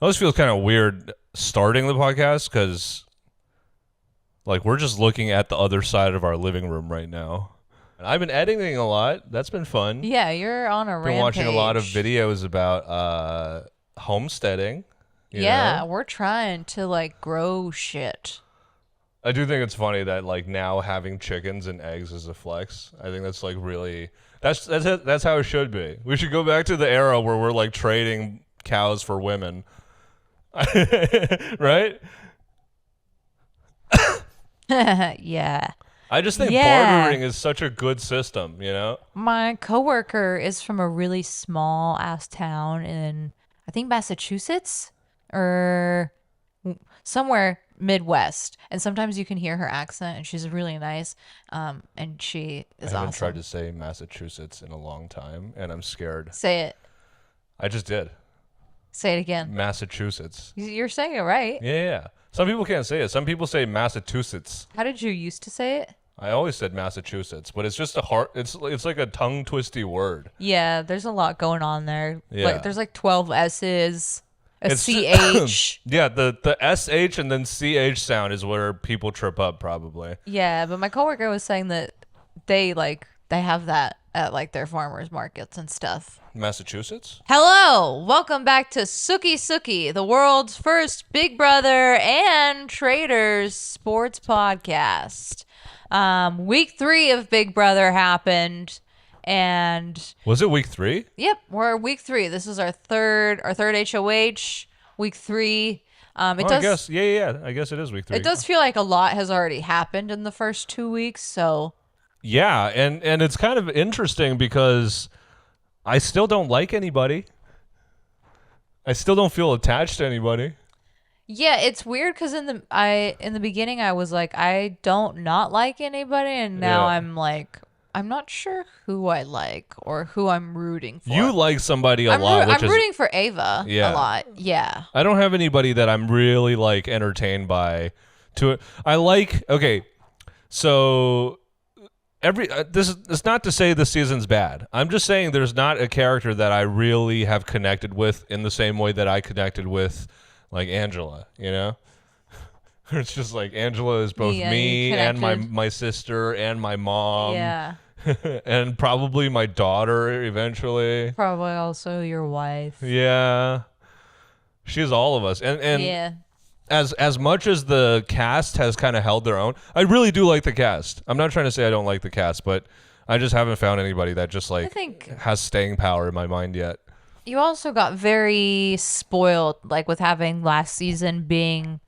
always feels kind of weird starting the podcast because, like, we're just looking at the other side of our living room right now. And I've been editing a lot. That's been fun. Yeah, you're on a rampage. Been watching a lot of videos about homesteading. Yeah, we're trying to, like, grow shit. I do think it's funny that, like, now having chickens and eggs is a flex. I think that's, like, really... That's how it should be. We should go back to the era where we're, like, trading cows for women. Right? Yeah. I just think bartering is such a good system, My coworker is from a really small ass town in, I think, Massachusetts or somewhere Midwest. And sometimes you can hear her accent, and she's really nice. And she is awesome. I haven't tried to say Massachusetts in a long time, and I'm scared. Say it. I just did. Say it again. Massachusetts. You're saying it right. Yeah. Some people can't say it. Some people say Massachusetts. How did you used to say it? I always said Massachusetts, but it's just a hard. It's like a tongue twisty word. Yeah, there's a lot going on there. Yeah. Like, there's like 12 S's, CH. Yeah, the SH and then CH sound is where people trip up probably. Yeah, but my coworker was saying that they have that at like their farmers markets and stuff. Massachusetts? Hello, welcome back to Sooki Sooki, the world's first Big Brother and Traders sports podcast. Week 3 of Big Brother happened, and was it week 3? Yep, we're week 3. This is our third HOH. Week 3. I guess I guess it is week 3. It does feel like a lot has already happened in the first 2 weeks, so yeah, and it's kind of interesting because I still don't like anybody. I still don't feel attached to anybody. Yeah, it's weird because in the beginning I was like, I don't not like anybody, and now I'm like, I'm not sure who I like or who I'm rooting for. You like somebody a lot. I'm rooting for Ava a lot. Yeah. I don't have anybody that I'm really like entertained by. So this is not to say the season's bad. I'm just saying there's not a character that I really have connected with in the same way that I connected with. Like Angela, It's just like Angela is both me and my sister and my mom. Yeah. And probably my daughter eventually. Probably also your wife. Yeah. She's all of us. And yeah. As much as the cast has kind of held their own, I really do like the cast. I'm not trying to say I don't like the cast, but I just haven't found anybody that just has staying power in my mind yet. You also got very spoiled, like with having last season being,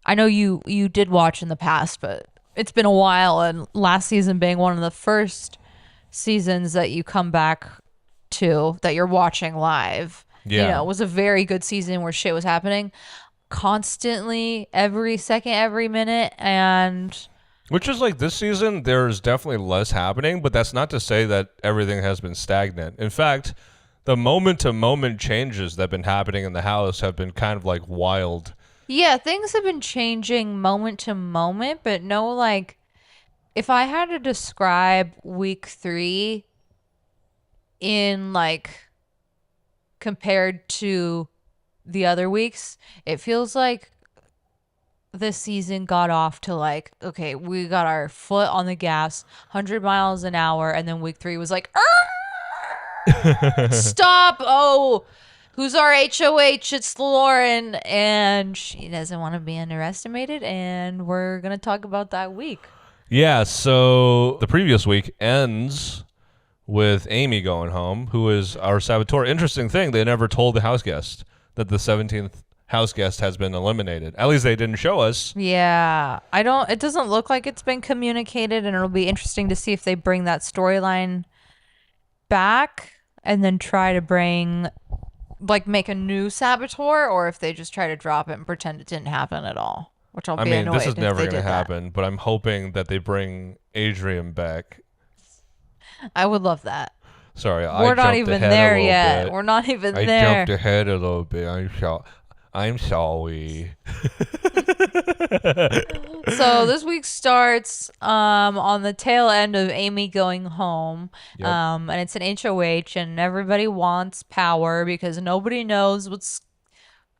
I know you did watch in the past, but it's been a while, and last season being one of the first seasons that you come back to, that you're watching live. Yeah. It was a very good season where shit was happening constantly, every second, every minute, and... Which is like this season, there's definitely less happening, but that's not to say that everything has been stagnant. In fact... The moment-to-moment changes that have been happening in the house have been kind of like wild. Yeah, things have been changing moment to moment, but no, like, if I had to describe week 3 in, like, compared to the other weeks, it feels like this season got off to like, okay, we got our foot on the gas, 100 miles an hour, and then week 3 was like, stop! Oh, who's our HOH? It's Lauren, and she doesn't want to be underestimated, and we're gonna talk about that week. Yeah, so the previous week ends with Amy going home, who is our saboteur. Interesting thing, they never told the house guest that the 17th house guest has been eliminated. At least they didn't show us. Yeah, it doesn't look like it's been communicated, and it'll be interesting to see if they bring that storyline back and then try to make a new saboteur, or if they just try to drop it and pretend it didn't happen at all, which I'll be annoyed. This is never going to happen, but I'm hoping that they bring Adrian back. I would love that. Sorry, we're not even there yet. We're not even there. I jumped ahead a little bit. I'm sorry. So this week starts on the tail end of Amy going home. Yep. And it's an HOH, and everybody wants power because nobody knows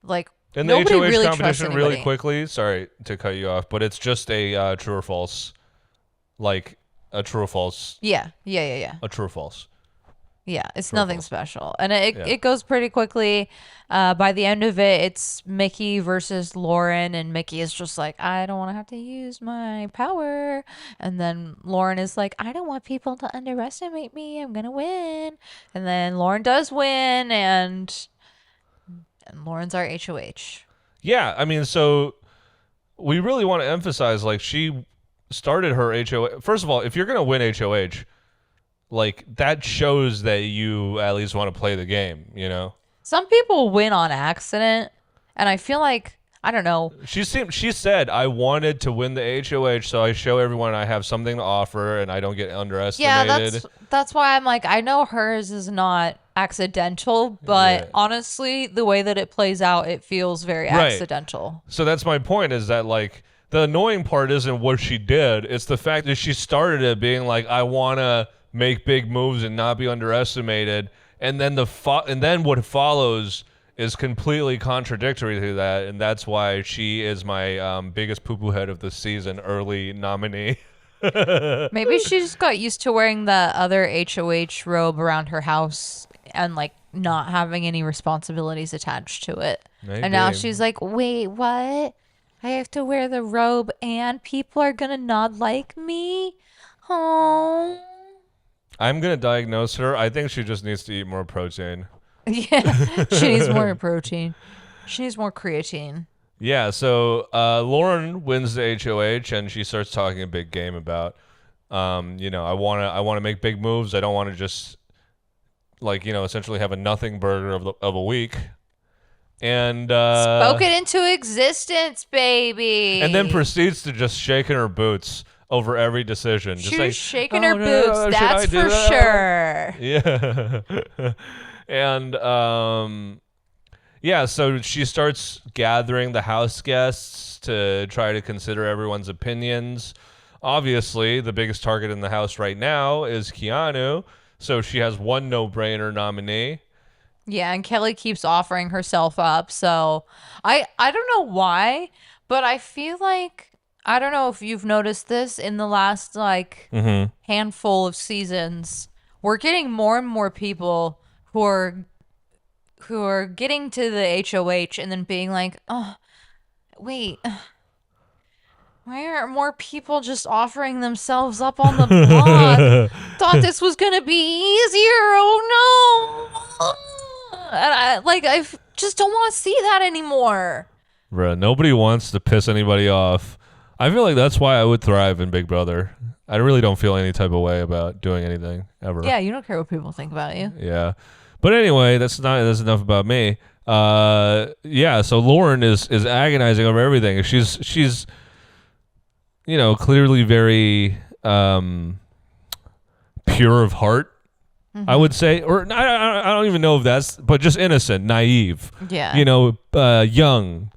Like In the nobody HOH really trusts competition, really anybody. quickly, sorry to cut you off, but it's just a true or false, like a true or false, Yeah. a true or false. Yeah, it's True or nothing false. special. And it Yeah. it goes pretty quickly. By the end of it, it's Mickey versus Lauren, and Mickey is just like, I don't want to have to use my power. And then Lauren is like, I don't want people to underestimate me. I'm going to win. And then Lauren does win, and Lauren's our HOH. Yeah, I mean, so we really want to emphasize, like, she started her HOH. First of all, if you're going to win HOH, like, that shows that you at least want to play the game, you know? Some people win on accident, and I feel like, I don't know. She said, I wanted to win the HOH, so I show everyone I have something to offer and I don't get underestimated. Yeah, that's why I'm like, I know hers is not accidental, but Yeah. honestly, the way that it plays out, it feels very Right. accidental. So that's my point, is that, like, the annoying part isn't what she did. It's the fact that she started it being like, I want to make big moves and not be underestimated. And then what follows is completely contradictory to that. And that's why she is my biggest poo-poo head of the season, early nominee. Maybe she just got used to wearing the other HOH robe around her house and like not having any responsibilities attached to it. Maybe. And now she's like, wait, what? I have to wear the robe and people are gonna not like me? Oh. I'm going to diagnose her. I think she just needs to eat more protein. Yeah. She needs more protein. She needs more creatine. Yeah, so Lauren wins the HOH, and she starts talking a big game about, I want to make big moves. I don't want to just, essentially have a nothing burger of a week. And Spoke it into existence, baby. and then proceeds to just shaking her boots over every decision. She Just was like, shaking "Oh, her no, boots. should I That's do for that?" sure. Yeah. And yeah, so she starts gathering the house guests to try to consider everyone's opinions. Obviously, the biggest target in the house right now is Keanu, so she has one no-brainer nominee. Yeah, and Kelly keeps offering herself up. So I don't know why, but I feel like, I don't know if you've noticed this in the last handful of seasons, we're getting more and more people who are getting to the HOH and then being like, oh, wait, why aren't more people just offering themselves up on the block? Thought this was gonna be easier. Oh no! And I just don't want to see that anymore. Bruh, nobody wants to piss anybody off. I feel like that's why I would thrive in Big Brother. I really don't feel any type of way about doing anything ever. Yeah, you don't care what people think about you. Yeah. But anyway, that's enough about me. Yeah, so Lauren is agonizing over everything. She's clearly very pure of heart, I would say. Or I don't even know if that's, but just innocent, naive. Yeah. Young,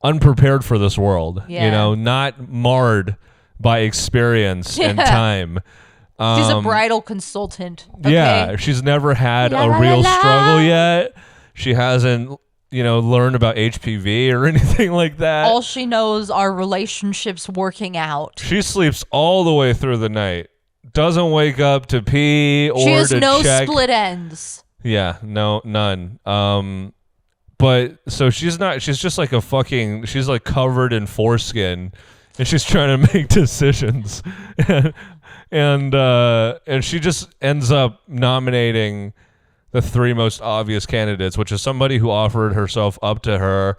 unprepared for this world. Yeah. Not marred by experience and time. She's a bridal consultant. Okay? Yeah, she's never had La, a la, real la, la. struggle yet. She hasn't, learned about HPV or anything like that. All she knows are relationships working out. She sleeps all the way through the night. Doesn't wake up to pee or She has to no check. split ends. Yeah, no, none. But so she's just like she's like covered in foreskin, and she's trying to make decisions. And she just ends up nominating the three most obvious candidates, which is somebody who offered herself up to her,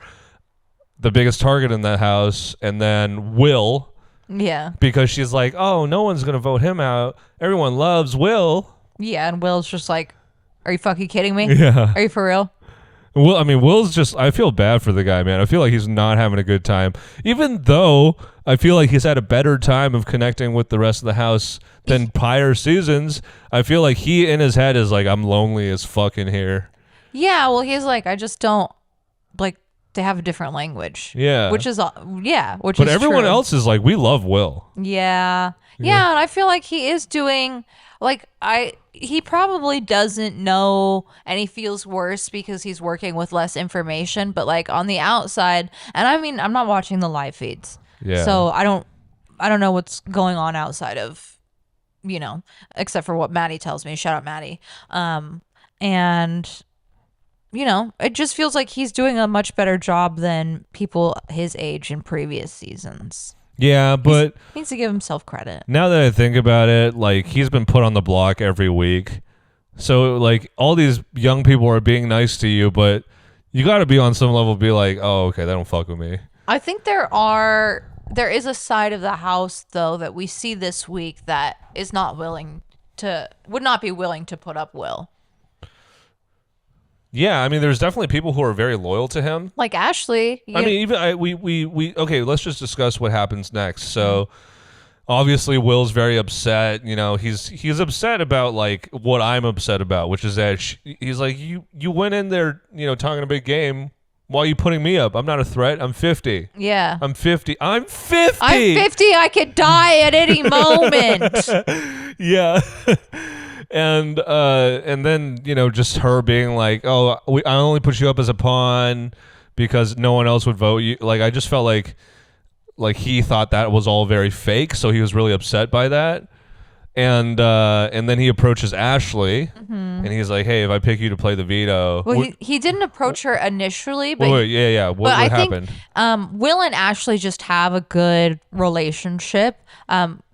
the biggest target in the house, and then Will, Yeah. because she's like, oh, no one's gonna vote him out. Everyone loves Will. Yeah, and Will's just like, are you fucking kidding me? Yeah. Are you for real? Well, I mean, Will's just, I feel bad for the guy, man. I feel like he's not having a good time. Even though I feel like he's had a better time of connecting with the rest of the house than prior seasons, I feel like he in his head is like, I'm lonely as fuck in here. Yeah, well, he's like, I just don't, like, they have a different language. Yeah. Which is But everyone true. else is like, we love Will. Yeah. Yeah, and I feel like he is doing like he probably doesn't know and he feels worse because he's working with less information, but like on the outside, and I mean, I'm not watching the live feeds. Yeah. So I don't know what's going on outside of, except for what Maddie tells me. Shout out Maddie. And it just feels like he's doing a much better job than people his age in previous seasons. Yeah, but He needs to give himself credit. now that I think about it, like, he's been put on the block every week. So, like, all these young people are being nice to you, but you got to be on some level be like, oh, okay, they don't fuck with me. I think there is a side of the house, though, that we see this week that is would not be willing to put up Will. Yeah, I mean, there's definitely people who are very loyal to him. Like Ashley. I mean, even we okay, let's just discuss what happens next. So, obviously, Will's very upset. He's upset about like what I'm upset about, which is that he's like, you went in there, talking a big game. Why are you putting me up? I'm not a threat. I'm 50. Yeah. I'm 50. I'm 50. I'm 50. I could die at any moment. Yeah. And then just her being like, oh, I only put you up as a pawn because no one else would vote you. Like, I just felt like he thought that was all very fake, so he was really upset by that. And then he approaches Ashley, and he's like, hey, if I pick you to play the veto. Well, he didn't approach her initially, but yeah. What happened? Think, Will and Ashley just have a good relationship.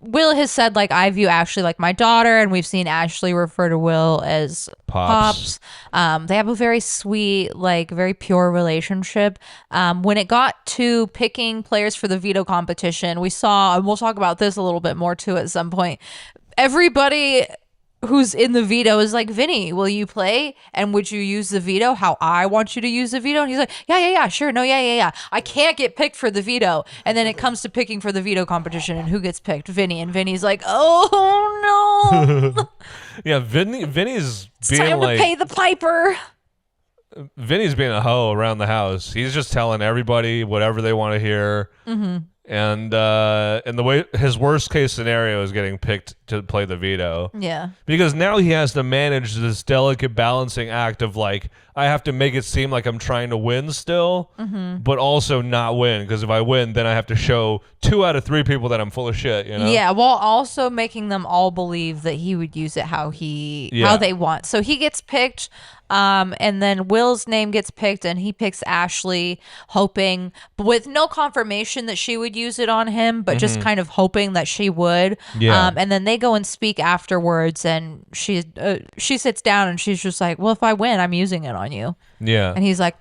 Will has said, like, I view Ashley like my daughter, and we've seen Ashley refer to Will as Pops. They have a very sweet, like, very pure relationship. When it got to picking players for the veto competition, we saw, and we'll talk about this a little bit more too at some point, everybody who's in the veto is like, Vinny, will you play? And would you use the veto how I want you to use the veto? And he's like, yeah, sure. No, yeah. I can't get picked for the veto. And then it comes to picking for the veto competition, and who gets picked? Vinny. And Vinny's like, oh, no. Yeah, Vinny's being time like... to pay the piper. Vinny's being a hoe around the house. He's just telling everybody whatever they want to hear. Mm-hmm. And the way his worst case scenario is getting picked to play the veto. Yeah. Because now he has to manage this delicate balancing act of like, I have to make it seem like I'm trying to win still, but also not win. Because if I win, then I have to show 2 out of 3 people that I'm full of shit. Yeah, while also making them all believe that he would use it how they want. So he gets picked. And then Will's name gets picked, and he picks Ashley, hoping, with no confirmation that she would use it on him, but just kind of hoping that she would. Yeah. And then they go and speak afterwards, and she sits down, and she's just like, well, if I win, I'm using it on you. Yeah. And he's like,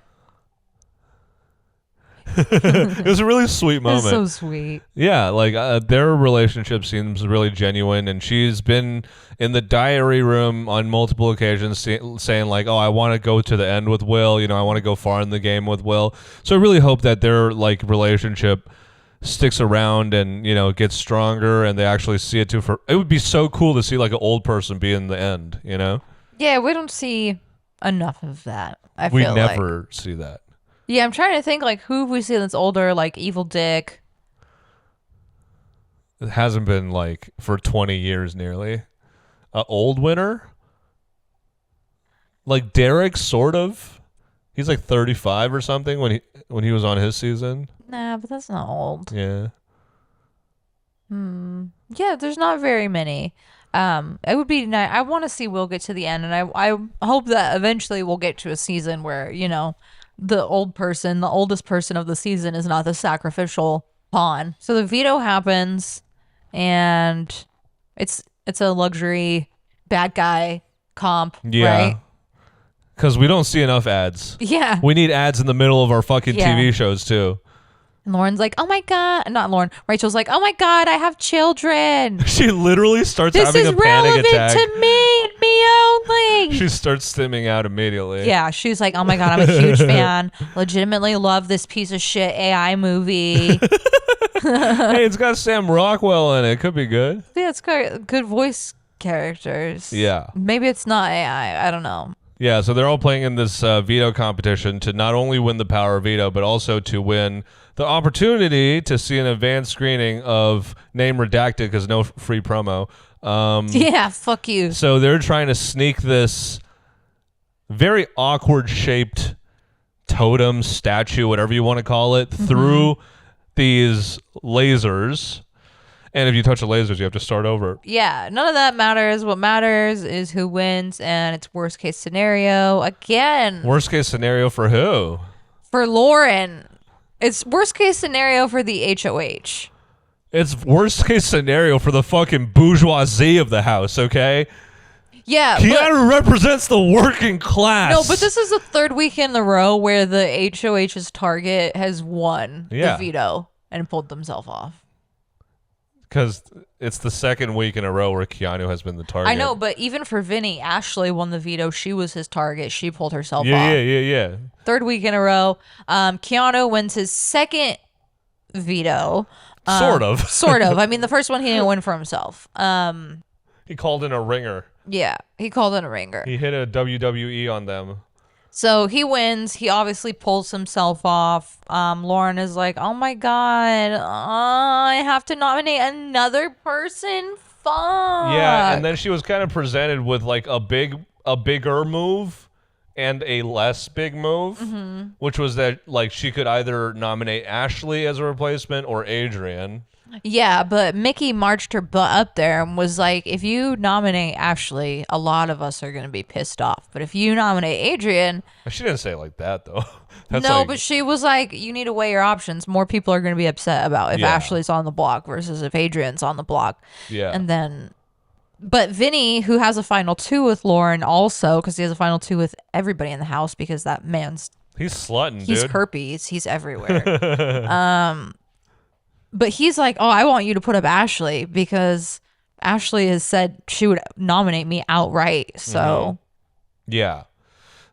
it was a really sweet moment. It's so sweet. Yeah, like their relationship seems really genuine, and she's been in the diary room on multiple occasions saying like, oh, I want to go to the end with Will, I want to go far in the game with Will. So I really hope that their like relationship sticks around and gets stronger, and they actually see it too. It would be so cool to see like an old person be in the end. Yeah, we don't see enough of that. We never see that. Yeah, I'm trying to think, like, who have we seen that's older, like Evil Dick? It hasn't been, like, for 20 years nearly. Old winner? Like, Derek, sort of. He's, like, 35 or something when he was on his season. Nah, but that's not old. Yeah. Yeah, there's not very many. It would be nice. I want to see Will get to the end, and I hope that eventually we'll get to a season where, the oldest person of the season is not the sacrificial pawn. So the veto happens, and it's a luxury bad guy comp, right? Because we don't see enough ads. Yeah. We need ads in the middle of our fucking TV shows, too. And Lauren's like, oh my God. Not Lauren. Rachel's like, oh my God, I have children. She literally starts having a panic attack. This is relevant to me and me only. She starts stimming out immediately. Yeah, she's like, oh my God, I'm a huge fan. Legitimately love this piece of shit AI movie. Hey, it's got Sam Rockwell in it. Could be good. Yeah, it's got good voice characters. Yeah. Maybe it's not AI. I don't know. Yeah, so they're all playing in this veto competition to not only win the power of veto, but also to win the opportunity to see an advanced screening of Name Redacted because no free promo. Yeah, fuck you. So they're trying to sneak this very awkward shaped totem, statue, whatever you want to call it, through these lasers. And if you touch the lasers, you have to start over. Yeah, none of that matters. What matters is who wins, and it's worst case scenario. Again, Worst case scenario for who? for Lauren. It's worst case scenario for the HOH. It's worst case scenario for the fucking bourgeoisie of the house, okay? Yeah, Keanu represents the working class. no, but this is the third week in a row where the HOH's target has won Yeah. the veto and pulled themselves off. Because it's the second week in a row where Keanu has been the target. I know, but even for Vinny, Ashley won the veto. She was his target. She pulled herself Yeah, off. yeah. Third week in a row. Keanu wins his second veto. Sort of. Sort of. I mean, the first one he didn't win for himself. He called in a ringer. Yeah, he called in a ringer. He hit a WWE on them. So he wins. He obviously pulls himself off. Lauren is like, oh my God, I have to nominate another person? Fuck. Yeah, and then she was kind of presented with like a bigger move and a less big move, which was that like she could either nominate Ashley as a replacement or Adrian. Yeah, but Mickey marched her butt up there and was like, if you nominate Ashley, a lot of us are going to be pissed off. But if you nominate Adrian... She didn't say it like that, though. But she was like, you need to weigh your options. More people are going to be upset about if Ashley's on the block versus if Adrian's on the block. Yeah. And then... But Vinny, who has a final two with Lauren also, because he has a final two with everybody in the house because that man's... He's slutting, He's dude. herpes. He's everywhere. But he's like, oh, I want you to put up Ashley because Ashley has said she would nominate me outright. So, Yeah.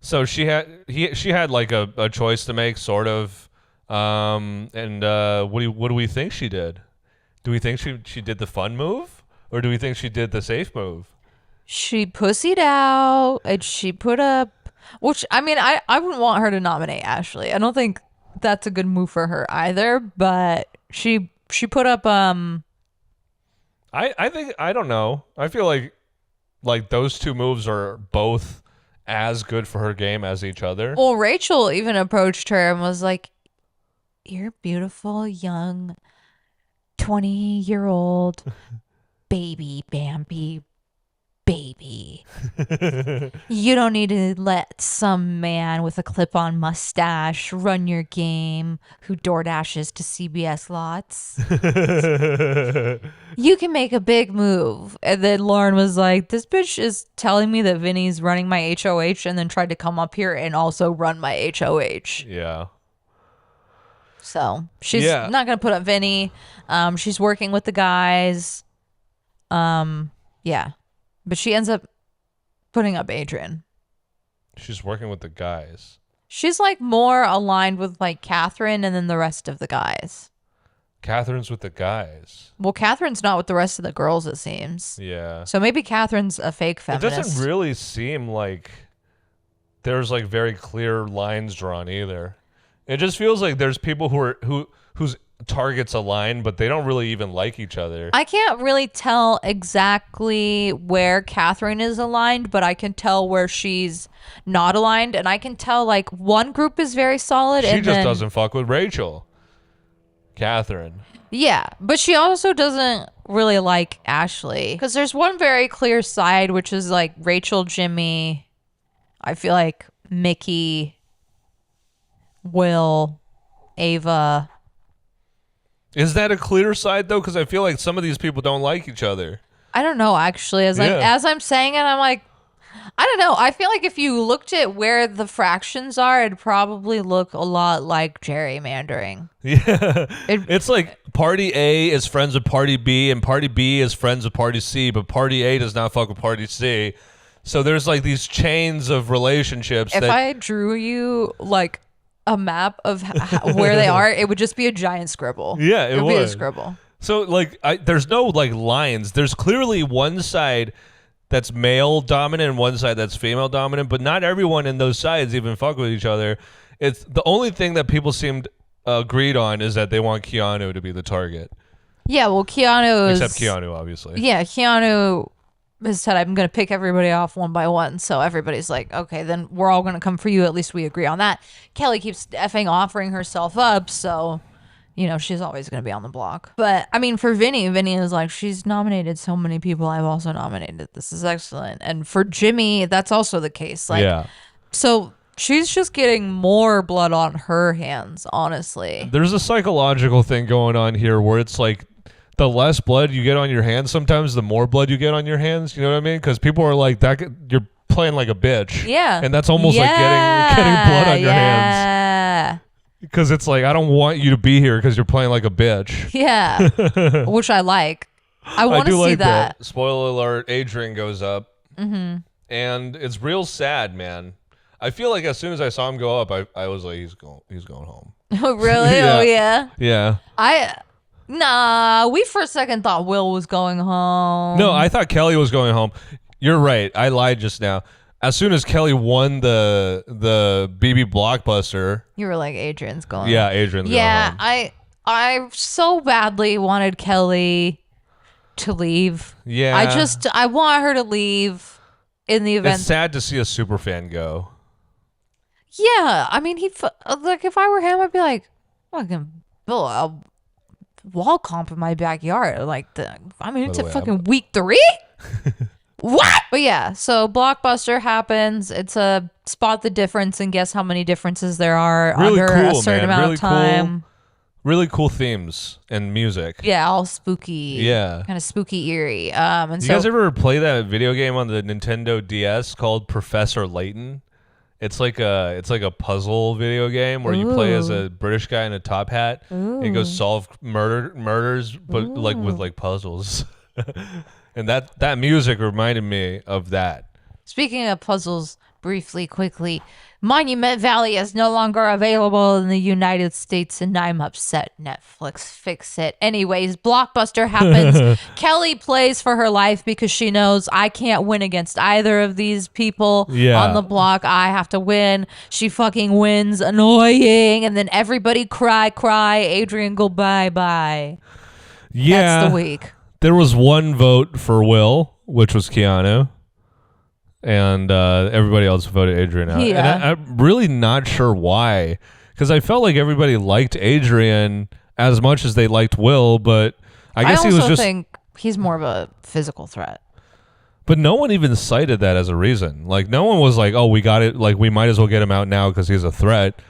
So she had like a choice to make, sort of. What do we think she did? Do we think she did the fun move, or do we think she did the safe move? she pussied out and she put up, which I mean, I wouldn't want her to nominate Ashley. I don't think that's a good move for her either. But she put up I think, I don't know. I feel like those two moves are both as good for her game as each other. Well, Rachel even approached her and was like, you're beautiful, young, 20-year-old baby Bambi baby. You don't need to let some man with a clip-on mustache run your game who door dashes to CBS lots. You can make a big move. And then Lauren was like, this bitch is telling me that Vinny's running my HOH and then tried to come up here and also run my HOH. Yeah. So she's not going to put up Vinny. She's working with the guys. Yeah. But she ends up putting up Adrian. She's working with the guys. She's like more aligned with like Catherine and then the rest of the guys. Catherine's with the guys. Well, Catherine's not with the rest of the girls, it seems. Yeah. So maybe Catherine's a fake feminist. It doesn't really seem like there's like very clear lines drawn either. It just feels like there's people whose targets align, but they don't really even like each other. I can't really tell exactly where Catherine is aligned, but I can tell where she's not aligned, and I can tell like one group is very solid. She and just then, doesn't fuck with Rachel. Catherine. Yeah, but she also doesn't really like Ashley because there's one very clear side, which is like Rachel, Jimmy. I feel like Mickey, Will, Ava. Is that a clear side though? Because I feel like some of these people don't like each other. I don't know actually. As I'm saying it, I'm like, I don't know. I feel like if you looked at where the fractions are, it'd probably look a lot like gerrymandering. Yeah. It's like party A is friends with party B and party B is friends with party C, but party A does not fuck with party C. So there's like these chains of relationships. If I drew you like a map of where they are, it would just be a giant scribble. Yeah, it would be a scribble. So like there's no like lines. There's clearly one side that's male dominant and one side that's female dominant, but not everyone in those sides even fuck with each other. It's the only thing that people seemed agreed on is that they want Keanu to be the target. Yeah, well, Keanu is... Except Keanu, obviously. Yeah, Keanu has said, I'm going to pick everybody off one by one. So everybody's like, okay, then we're all going to come for you. At least we agree on that. Kelly keeps effing offering herself up. So, you know, she's always going to be on the block. But, I mean, for Vinny is like, she's nominated so many people. I've also nominated. This is excellent. And for Jimmy, that's also the case. Like, yeah. So she's just getting more blood on her hands, honestly. There's a psychological thing going on here where it's like, the less blood you get on your hands, sometimes the more blood you get on your hands. You know what I mean? Because people are like, "That you're playing like a bitch." Yeah, and that's almost like getting blood on your hands. Because it's like, I don't want you to be here because you're playing like a bitch. Yeah, which I like. I want to see like that. Spoiler alert: Adrian goes up, and it's real sad, man. I feel like as soon as I saw him go up, I was like, he's going home. Oh really? Yeah. Oh yeah. Yeah. Nah, we for a second thought Will was going home. No, I thought Kelly was going home. You're right. I lied just now. As soon as Kelly won the BB Blockbuster, you were like, Adrian's going. Yeah, Adrian's going home. I so badly wanted Kelly to leave. Yeah. I want her to leave in the event. It's sad to see a super fan go. Yeah, I mean, like if I were him, I'd be like, fucking Bill, I'll wall comp in my backyard. Like, I'm into fucking week 3. What? But yeah, so Blockbuster happens. It's a spot the difference and guess how many differences there are really under cool, a certain man. amount Really of time. Cool, really cool themes and music. Yeah, all spooky. Yeah, kind of spooky, eerie. And you guys ever play that video game on the Nintendo DS called Professor Layton? It's like a puzzle video game where you play as a British guy in a top hat and you go solve murders, but like with like puzzles. And that music reminded me of that. Speaking of puzzles, quickly, Monument Valley is no longer available in the United States, and I'm upset. Netflix, fix it. Anyways, Blockbuster happens. Kelly plays for her life because she knows I can't win against either of these people on the block. I have to win. She fucking wins. Annoying. And then everybody cry. Adrian, go bye. Yeah. That's the week. There was one vote for Will, which was Keanu. And everybody else voted Adrian out. Yeah. And I'm really not sure why. Because I felt like everybody liked Adrian as much as they liked Will, but I guess he was just... I think he's more of a physical threat. But no one even cited that as a reason. Like, no one was like, oh, we got it. Like, we might as well get him out now because he's a threat.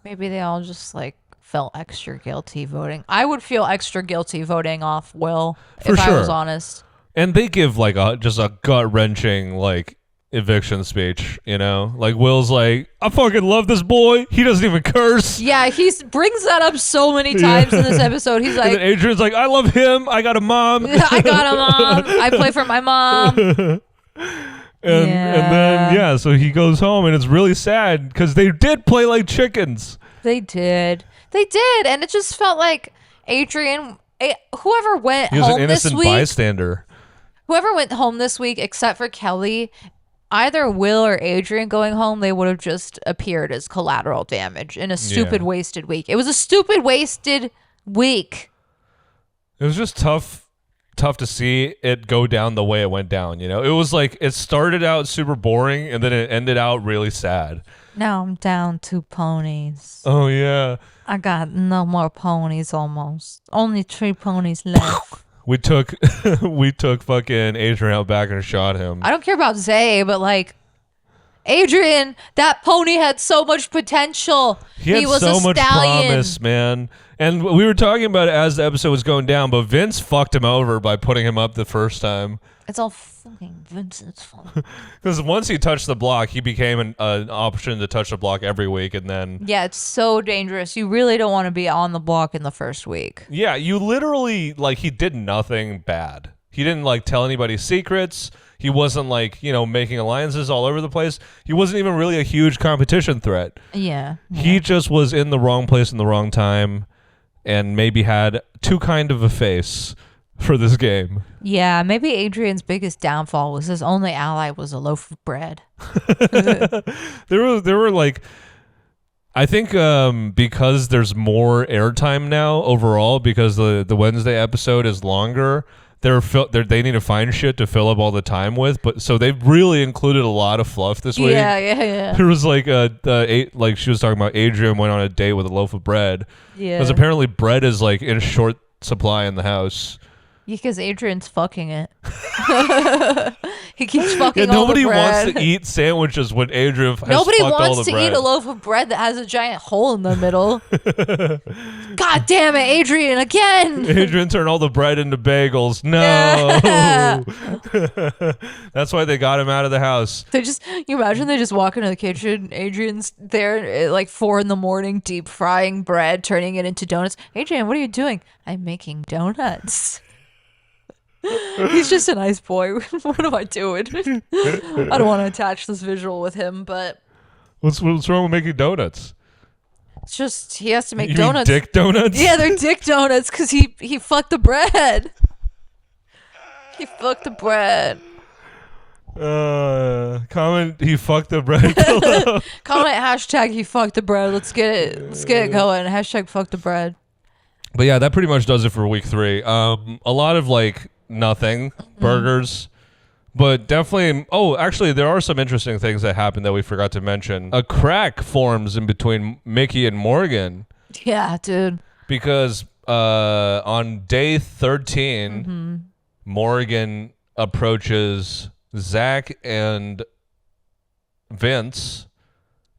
Maybe they all just, like, felt extra guilty voting. I would feel extra guilty voting off Will if I was honest. And they give like just a gut-wrenching like eviction speech, you know? Like Will's like, I fucking love this boy. He doesn't even curse. Yeah, he brings that up so many times in this episode. He's like, and then Adrian's like, I love him. I got a mom. I got a mom. I play for my mom. And then so he goes home and it's really sad because they did play like chickens. They did. And it just felt like Adrian, whoever went he was home an innocent this week, bystander. Whoever went home this week, except for Kelly, either Will or Adrian going home, they would have just appeared as collateral damage in a stupid, wasted week. It was a stupid, wasted week. It was just tough to see it go down the way it went down, you know? It was like it started out super boring and then it ended out really sad. Now I'm down 2 ponies. Oh, yeah. I got no more ponies almost. Only 3 ponies left. We took fucking Adrian out back and shot him. I don't care about Zay, but like Adrian, that pony had so much potential. He was so much promise, man. And we were talking about it as the episode was going down, but Vince fucked him over by putting him up the first time. It's all fucking Vincent's fault. Because once he touched the block, he became an option to touch the block every week, and then... Yeah, it's so dangerous. You really don't want to be on the block in the first week. Yeah, you literally, like, he did nothing bad. He didn't, like, tell anybody secrets. He wasn't, like, you know, making alliances all over the place. He wasn't even really a huge competition threat. Yeah. He just was in the wrong place in the wrong time and maybe had too kind of a face for this game. Yeah, maybe Adrian's biggest downfall was his only ally was a loaf of bread. There were like, I think because there's more airtime now overall, because the Wednesday episode is longer, they need to find shit to fill up all the time with. But so they've really included a lot of fluff this week. Yeah. There was like like she was talking about Adrian went on a date with a loaf of bread. Yeah. Because apparently bread is like in short supply in the house. Because Adrian's fucking it. He keeps fucking Yeah, all the nobody bread. wants to eat sandwiches when Adrian has Nobody fucked all wants the to bread. eat a loaf of bread that has a giant hole in the middle. God damn it, Adrian, again. Adrian turned all the bread into bagels. No. Yeah. That's why they got him out of the house. You imagine they just walk into the kitchen, Adrian's there at like 4 a.m, deep frying bread, turning it into donuts. Adrian, what are you doing? I'm making donuts. He's just a nice boy. What am I doing? I don't want to attach this visual with him, but What's wrong with making donuts? it's just he has to make You donuts. mean dick donuts? Yeah, they're dick donuts because he fucked the bread. He fucked the bread. Comment he fucked the bread below. Comment hashtag he fucked the bread. Let's get it going. Hashtag fuck the bread. But yeah, that pretty much does it for week 3. A lot of like nothing burgers, but definitely. Oh, actually, there are some interesting things that happened that we forgot to mention. A crack forms in between Mickey and Morgan Yeah, dude. because on day 13, Morgan approaches Zach and Vince.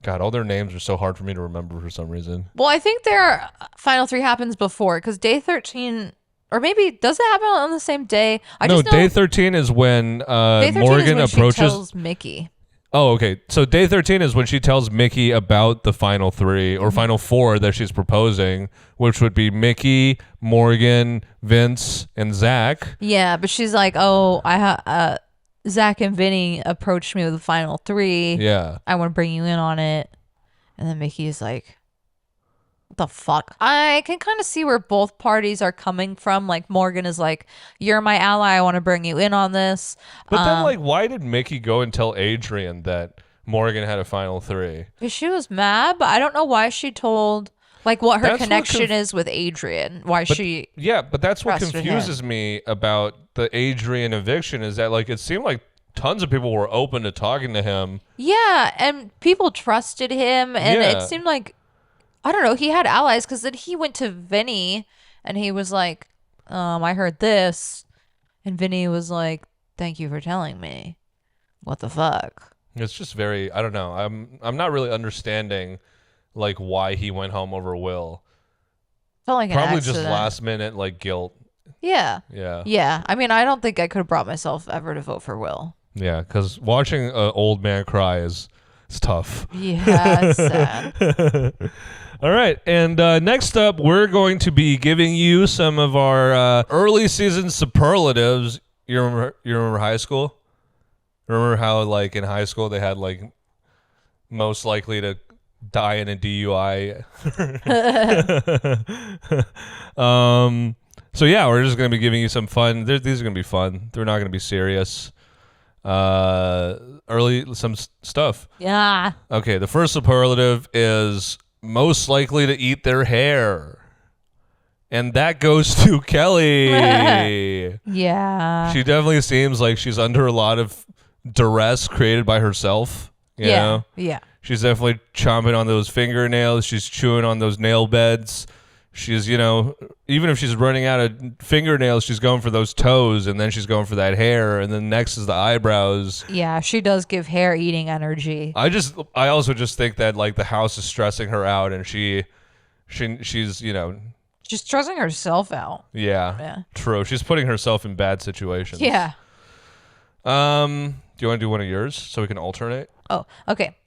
God, all their names are so hard for me to remember for some reason. Well, I think their final 3 happens before because day 13, or maybe does it happen on the same day? I No, just know day 13 is when day 13 Morgan is when approaches. she tells Mickey. Oh, okay. So day 13 is when she tells Mickey about the final 3 or final 4 that she's proposing, which would be Mickey, Morgan, Vince, and Zach. Yeah, but she's like, oh, Zach and Vinny approached me with the final 3. Yeah. I want to bring you in on it. And then Mickey's like, what the fuck? I can kind of see where both parties are coming from. Like Morgan is like, you're my ally. I want to bring you in on this. But then, like, why did Mickey go and tell Adrian that Morgan had a final 3? She was mad, but I don't know why she told, like, what her That's what connection is with Adrian. Why she... Yeah, but that's what trusted confuses me about the Adrian eviction is that, like, it seemed like tons of people were open to talking to him. Yeah, and people trusted him, and Yeah. it seemed like, I don't know, he had allies, because then he went to Vinny, and he was like, I heard this, and Vinny was like, thank you for telling me. What the fuck? It's just very, I don't know. I'm not really understanding, like, why he went home over Will. Felt like an Probably just accident. last minute, like, guilt. Yeah. Yeah. Yeah. I mean, I don't think I could have brought myself ever to vote for Will. Yeah, because watching an old man cry is tough. Yeah, it's sad. All right, and next up, we're going to be giving you some of our early season superlatives. You remember high school? Remember how, like, in high school they had, like, most likely to die in a DUI? So yeah, we're just going to be giving you some fun. These are going to be fun. They're not going to be serious. Some stuff. Yeah. Okay, the first superlative is most likely to eat their hair. And that goes to Kelly. Yeah. She definitely seems like she's under a lot of duress created by herself. You know? Yeah. She's definitely chomping on those fingernails. She's chewing on those nail beds. She's, even if she's running out of fingernails, she's going for those toes, and then she's going for that hair, and then next is the eyebrows. Yeah, she does give hair eating energy. I also just think that, like, the house is stressing her out, and she's, She's stressing herself out. yeah, true. She's putting herself in bad situations. Yeah. Do you want to do one of yours so we can alternate? Oh, okay.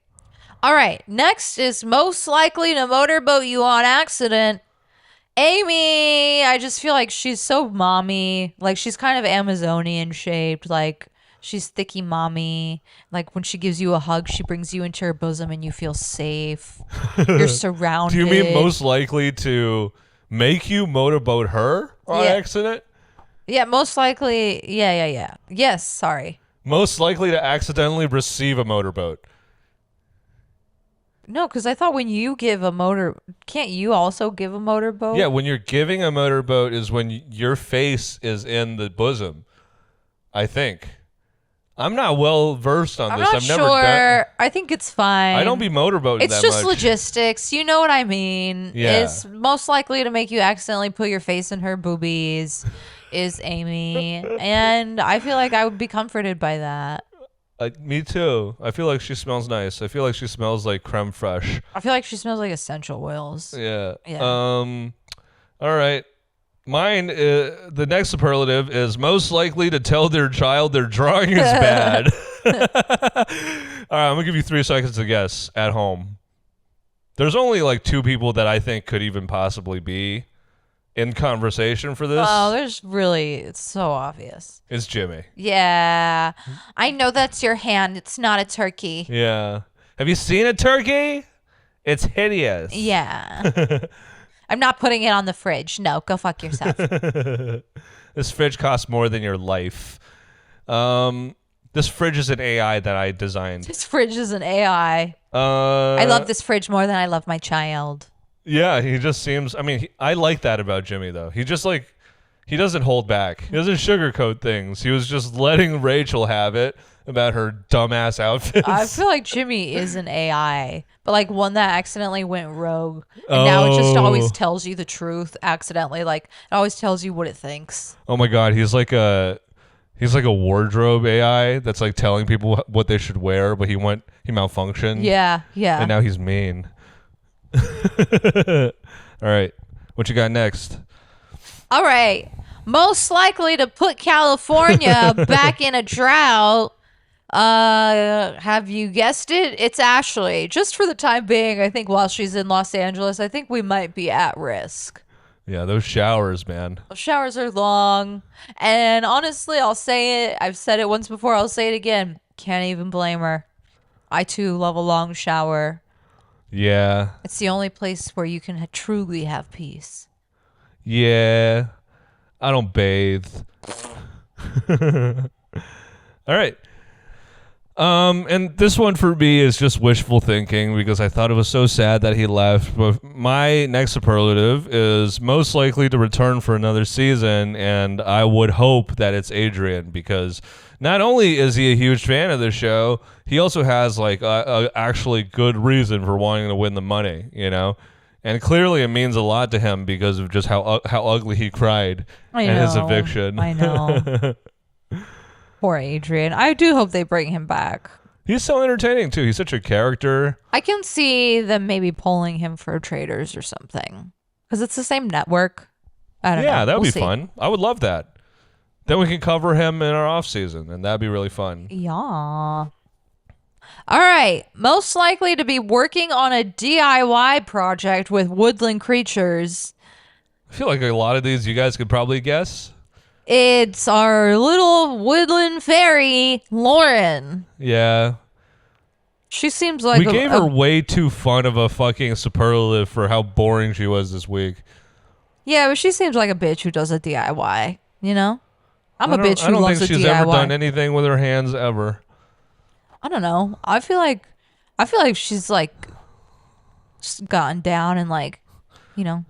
All right. Next is most likely to motorboat you on accident. Amy, I just feel like she's so mommy. Like, she's kind of Amazonian shaped. Like, she's thicky mommy. Like, when she gives you a hug, she brings you into her bosom and you feel safe. You're surrounded. Do you mean most likely to make you motorboat her on Yeah. accident? Yeah, most likely. Yeah. Yes, sorry. Most likely to accidentally receive a motorboat. No, because I thought when you give a motor, can't you also give a motorboat? Yeah, when you're giving a motorboat is when your face is in the bosom, I think. I'm not well versed on I'm this. not I've sure. never done. I think it's fine. I don't be motorboating It's that just much. logistics. You know what I mean? Yeah. It's most likely to make you accidentally put your face in her boobies. Is Amy, and I feel like I would be comforted by that. Me too. I feel like she smells nice. I feel like she smells like creme fraiche. I feel like she smells like essential oils. Yeah. Yeah. All right. Mine, the next superlative is most likely to tell their child their drawing is bad. All right, I'm gonna give you 3 seconds to guess at home. There's only like 2 people that I think could even possibly be in conversation for this. Oh, it's so obvious. It's Jimmy. Yeah. I know that's your hand. It's not a turkey. Yeah. Have you seen a turkey? It's hideous. Yeah. I'm not putting it on the fridge. No, go fuck yourself. This fridge costs more than your life. This fridge is an AI that I designed. This fridge is an AI. I love this fridge more than I love my child. Yeah, he just seems. I mean, I like that about Jimmy though. He just like he doesn't hold back. He doesn't sugarcoat things. He was just letting Rachel have it about her dumbass outfits. I feel like Jimmy is an AI, but like one that accidentally went rogue, and now it just always tells you the truth accidentally. Like it always tells you what it thinks. Oh my god, he's like a wardrobe AI that's like telling people what they should wear, but he malfunctioned. Yeah. And now he's mean. All right, what you got next? All right. Most likely to put California back in a drought. Have you guessed it? It's Ashley. Just for the time being, I think while she's in Los Angeles, I think we might be at risk. Yeah, those showers, man. Those showers are long. And honestly, I'll say it. I've said it once before. I'll say it again. Can't even blame her. I too love a long shower. Yeah. It's the only place where you can truly have peace. Yeah. I don't bathe. All right. And this one for me is just wishful thinking because I thought it was so sad that he left. But my next superlative is most likely to return for another season, and I would hope that it's Adrian because not only is he a huge fan of the show, he also has like a actually good reason for wanting to win the money, you know? And clearly it means a lot to him because of just how ugly he cried at his eviction. I know. Poor Adrian. I do hope they bring him back. He's so entertaining too. He's such a character. I can see them maybe pulling him for Traders or something because it's the same network. I don't know. Yeah, that would We'll be see. fun. I would love that. Then we can cover him in our off season, and that'd be really fun. Yeah. All right. Most likely to be working on a DIY project with woodland creatures. I feel like a lot of these you guys could probably guess. It's our little woodland fairy, Lauren. Yeah. She seems like We gave her way too fun of a fucking superlative for how boring she was this week. Yeah, but she seems like a bitch who does a DIY, you know? I'm a bitch I who don't loves think a she's DIY. ever done anything with her hands ever. I don't know. I feel like she's like just gotten down and like, you know,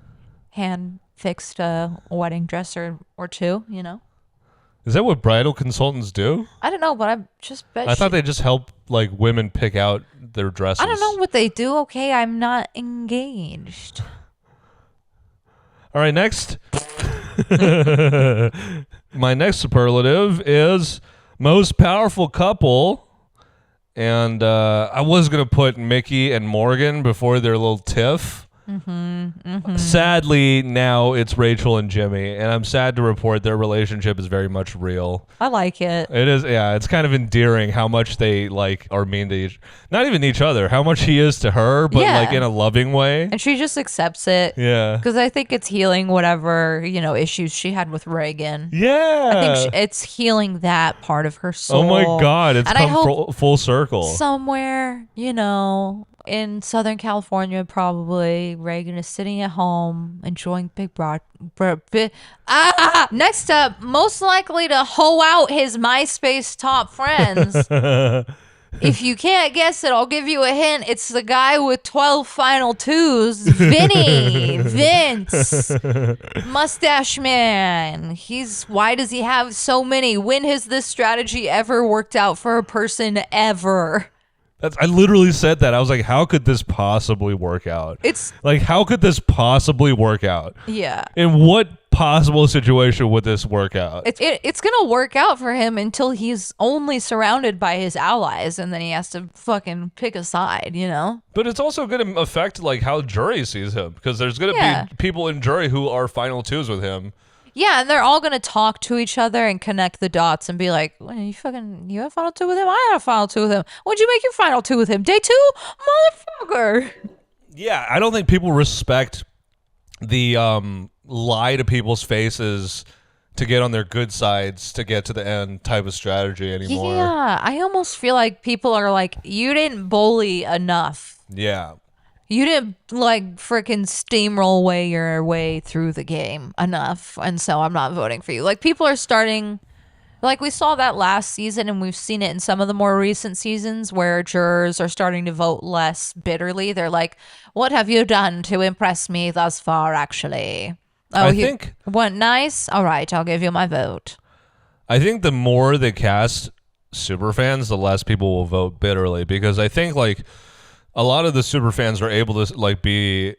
hand fixed a wedding dress or two, you know? Is that what bridal consultants do? I don't know, but I just bet I thought they just help like women pick out their dresses. I don't know what they do. Okay, I'm not engaged. All right, next. My next superlative is most powerful couple. And I was going to put Mickey and Morgan before their little tiff. Sadly, now it's Rachel and Jimmy, and I'm sad to report their relationship is very much real. I like it. It is, yeah. It's kind of endearing how much they like are mean to not even each other. How much he is to her, but Yeah. like in a loving way. And she just accepts it. Yeah, Because I think it's healing whatever, you know, issues she had with Reagan. yeah. I think it's healing that part of her soul. Oh my God, it's And I come hope full circle. somewhere, you know, in Southern California, probably. Reagan is sitting at home enjoying Big Brother. Next up, most likely to hoe out his MySpace top friends. If you can't guess it, I'll give you a hint. It's the guy with 12 final twos, Vince, Mustache Man. Why does he have so many? When has this strategy ever worked out for a person ever? I literally said that. I was like, how could this possibly work out? It's like, how could this possibly work out? Yeah. In what possible situation would this work out? It's going to work out for him until he's only surrounded by his allies, and then he has to fucking pick a side, you know? But it's also going to affect like how jury sees him, because there's going to be people in jury who are final twos with him. Yeah, and they're all going to talk to each other and connect the dots and be like, well, you had a final two with him? I had a final two with him. When'd you make your final two with him? Day 2? Motherfucker. Yeah, I don't think people respect the lie to people's faces to get on their good sides to get to the end type of strategy anymore. Yeah, I almost feel like people are like, you didn't bully enough. Yeah. You didn't like freaking steamroll your way through the game enough, and so I'm not voting for you. Like, people are starting, like, we saw that last season, and we've seen it in some of the more recent seasons where jurors are starting to vote less bitterly. They're like, what have you done to impress me thus far, actually? Oh, I think went nice? All right, I'll give you my vote. I think the more they cast superfans, the less people will vote bitterly, because I think, like, a lot of the super fans are able to like be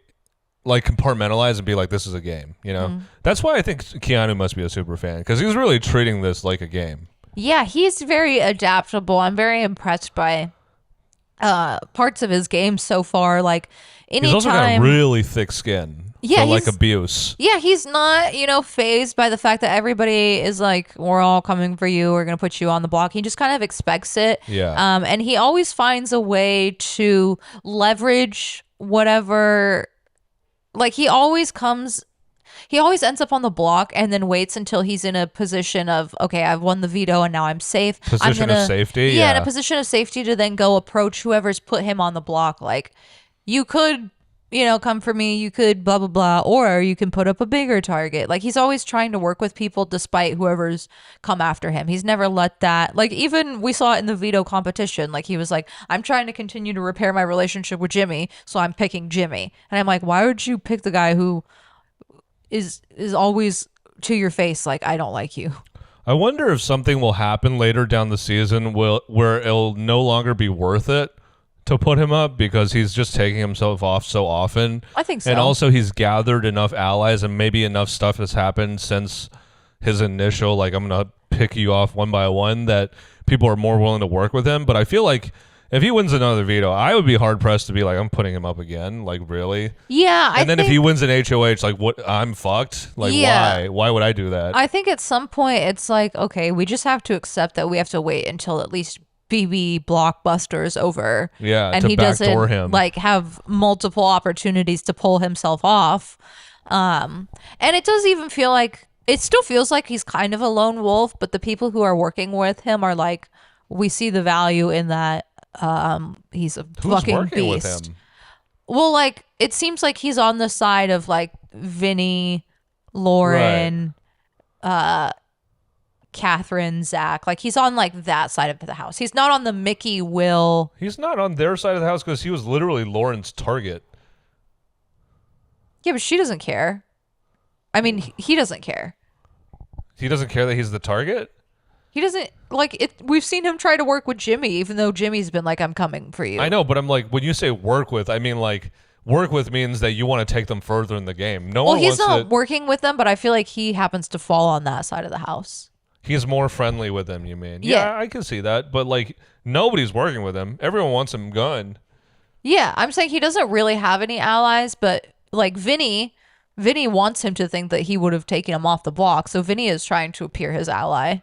like compartmentalize and be like, this is a game, you know? That's why I think Keanu must be a super fan, because he's really treating this like a game. Yeah, he's very adaptable. I'm very impressed by parts of his game so far. Like, anytime, he's also got a really thick skin. Yeah, for like abuse. Yeah, he's not, fazed by the fact that everybody is like, we're all coming for you, we're going to put you on the block. He just kind of expects it. Yeah. And he always finds a way to leverage whatever, like he always ends up on the block and then waits until he's in a position of, okay, I've won the veto and now I'm safe. Position of safety? Yeah, in a position of safety to then go approach whoever's put him on the block. Like, you could come for me, you could blah, blah, blah, or you can put up a bigger target. Like, he's always trying to work with people despite whoever's come after him. He's never let that, like, even we saw it in the veto competition. Like, he was like, I'm trying to continue to repair my relationship with Jimmy, so I'm picking Jimmy. And I'm like, why would you pick the guy who is always to your face like, I don't like you? I wonder if something will happen later down the season where it'll no longer be worth it to put him up, because he's just taking himself off so often. I think so. And also he's gathered enough allies, and maybe enough stuff has happened since his initial, like, I'm going to pick you off one by one, that people are more willing to work with him. But I feel like if he wins another veto, I would be hard pressed to be like, I'm putting him up again. Like, really? Yeah. And then if he wins an HOH, like, what? I'm fucked. Like, yeah. Why would I do that? I think at some point it's like, okay, we just have to accept that we have to wait until at least BB blockbuster is over. Yeah, and to he backdoor doesn't him. like have multiple opportunities to pull himself off. And it does even feel like, it still feels like he's kind of a lone wolf, but the people who are working with him are like, we see the value in that. He's a fucking beast. With him? Well, like, it seems like he's on the side of like Vinny, Lauren, Catherine, Zach. Like, he's on like that side of the house. He's not on the Mickey, Will. He's not on their side of the house because he was literally Lauren's target. Yeah, but she doesn't care. I mean, he doesn't care. He doesn't care that he's the target? He doesn't, like, it. We've seen him try to work with Jimmy, even though Jimmy's been like, I'm coming for you. I know, but I'm like, when you say work with, I mean, like, work with means that you want to take them further in the game. No one he's wants not working with them, but I feel like he happens to fall on that side of the house. He's more friendly with them, you mean? Yeah, I can see that. But, like, nobody's working with him. Everyone wants him gone. Yeah, I'm saying he doesn't really have any allies, but, like, Vinny wants him to think that he would have taken him off the block. So Vinny is trying to appear his ally.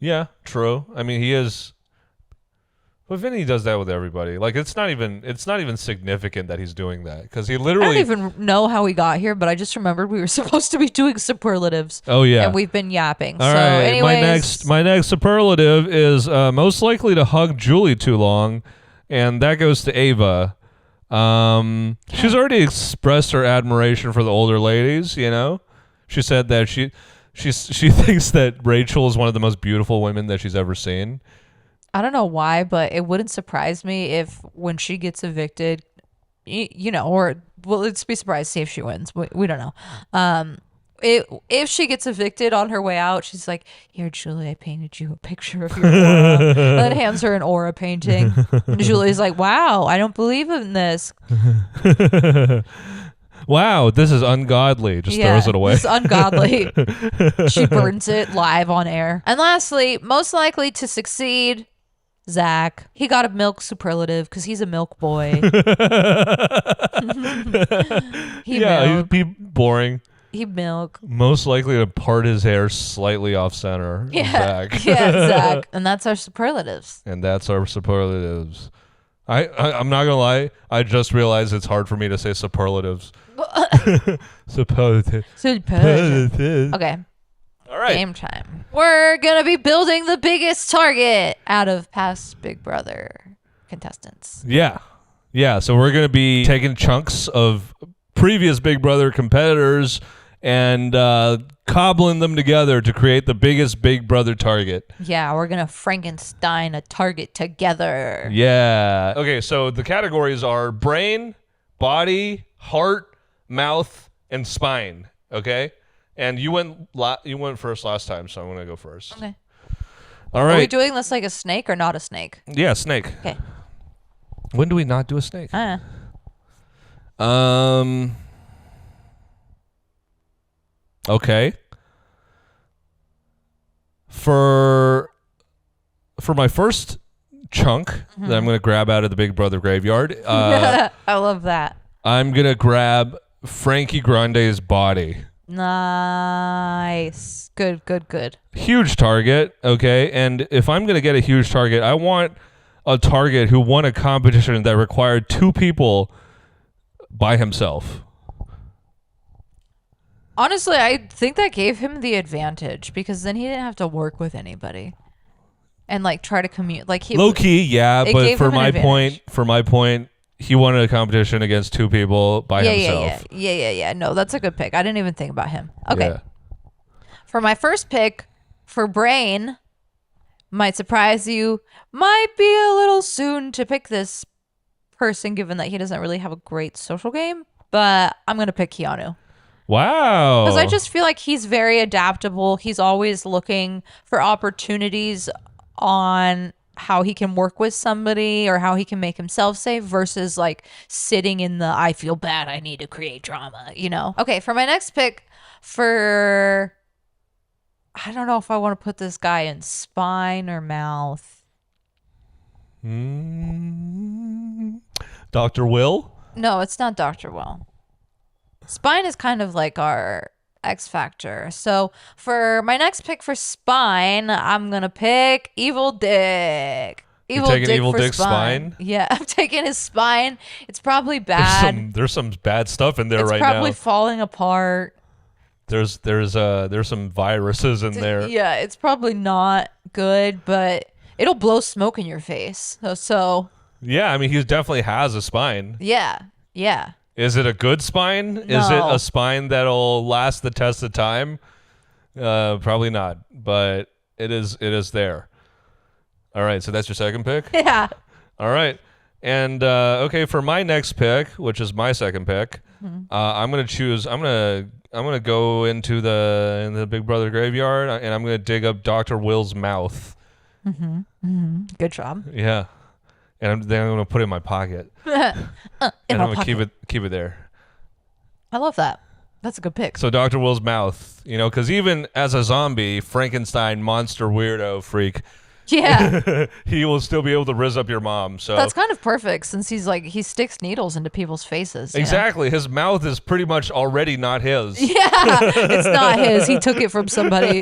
Yeah, true. I mean, he is. But Vinny does that with everybody. Like, it's not even significant that he's doing that, because he literally. I don't even know how we got here, but I just remembered we were supposed to be doing superlatives. Oh yeah, and we've been yapping. All so, right. anyways, My next superlative is most likely to hug Julie too long, and that goes to Ava. She's already expressed her admiration for the older ladies. She said that she thinks that Rachel is one of the most beautiful women that she's ever seen. I don't know why, but it wouldn't surprise me if when she gets evicted, or well, let's be surprised to see if she wins. We don't know. If she gets evicted on her way out, she's like, "Here, Julie, I painted you a picture of your aura." And then hands her an aura painting. And Julie's like, "Wow, I don't believe in this." Wow, this is ungodly. Just throws it away. This is ungodly. She burns it live on air. And lastly, most likely to succeed, Zach. He got a milk superlative because he's a milk boy. He'd be boring. He milk. Most likely to part his hair slightly off center. Yeah, Zach. Zach. And that's our superlatives. I'm not gonna lie. I just realized it's hard for me to say superlatives. Superlatives. Okay. All right. Game time. We're gonna be building the biggest target out of past Big Brother contestants. Yeah. So we're gonna be taking chunks of previous Big Brother competitors and cobbling them together to create the biggest Big Brother target. Yeah, we're gonna Frankenstein a target together. Yeah. Okay, so the categories are brain, body, heart, mouth, and spine. Okay, and you went first last time, so I'm gonna go first. Okay. All right. Are we doing this like a snake or not a snake? Yeah, snake. Okay. When do we not do a snake? Okay. For my first chunk that I'm going to grab out of the Big Brother graveyard, I love that. I'm going to grab Frankie Grande's body. Nice. Good. Huge target, okay? And if I'm going to get a huge target, I want a target who won a competition that required 2 people by himself. Honestly, I think that gave him the advantage because then he didn't have to work with anybody and like try to commute. Like low key, yeah, but for my advantage. point, he won a competition against 2 people by himself. Yeah. No, that's a good pick. I didn't even think about him. Okay. Yeah. For my first pick, for brain, might surprise you, might be a little soon to pick this person given that he doesn't really have a great social game, but I'm going to pick Keanu. Wow. Because I just feel like he's very adaptable. He's always looking for opportunities on how he can work with somebody or how he can make himself safe versus like sitting in the I feel bad, I need to create drama, Okay, for my next pick, I don't know if I want to put this guy in spine or mouth. Dr. Will? No, it's not Dr. Will. Spine is kind of like our X Factor. So for my next pick for spine, I'm going to pick Evil Dick. You're taking Evil Dick's spine? Yeah, I'm taking his spine. It's probably bad. There's some bad stuff in there right now. It's probably falling apart. There's some viruses in there. Yeah, it's probably not good, but it'll blow smoke in your face. So yeah, I mean, he definitely has a spine. Yeah. Is it a good spine? No. Is it a spine that'll last the test of time? Probably not, but it is there. All right, so that's your second pick? Yeah. All right. And okay, for my next pick, which is my second pick, I'm going to go into the Big Brother graveyard and I'm going to dig up Dr. Will's mouth. Good job. Yeah. And then I'm going to put it in my pocket. And I'm going to keep it there. I love that. That's a good pick. So Dr. Will's mouth, because even as a zombie, Frankenstein, monster, weirdo, freak, yeah, he will still be able to rizz up your mom. So that's kind of perfect since he sticks needles into people's faces. Exactly. His mouth is pretty much already not his. Yeah, it's not his. He took it from somebody.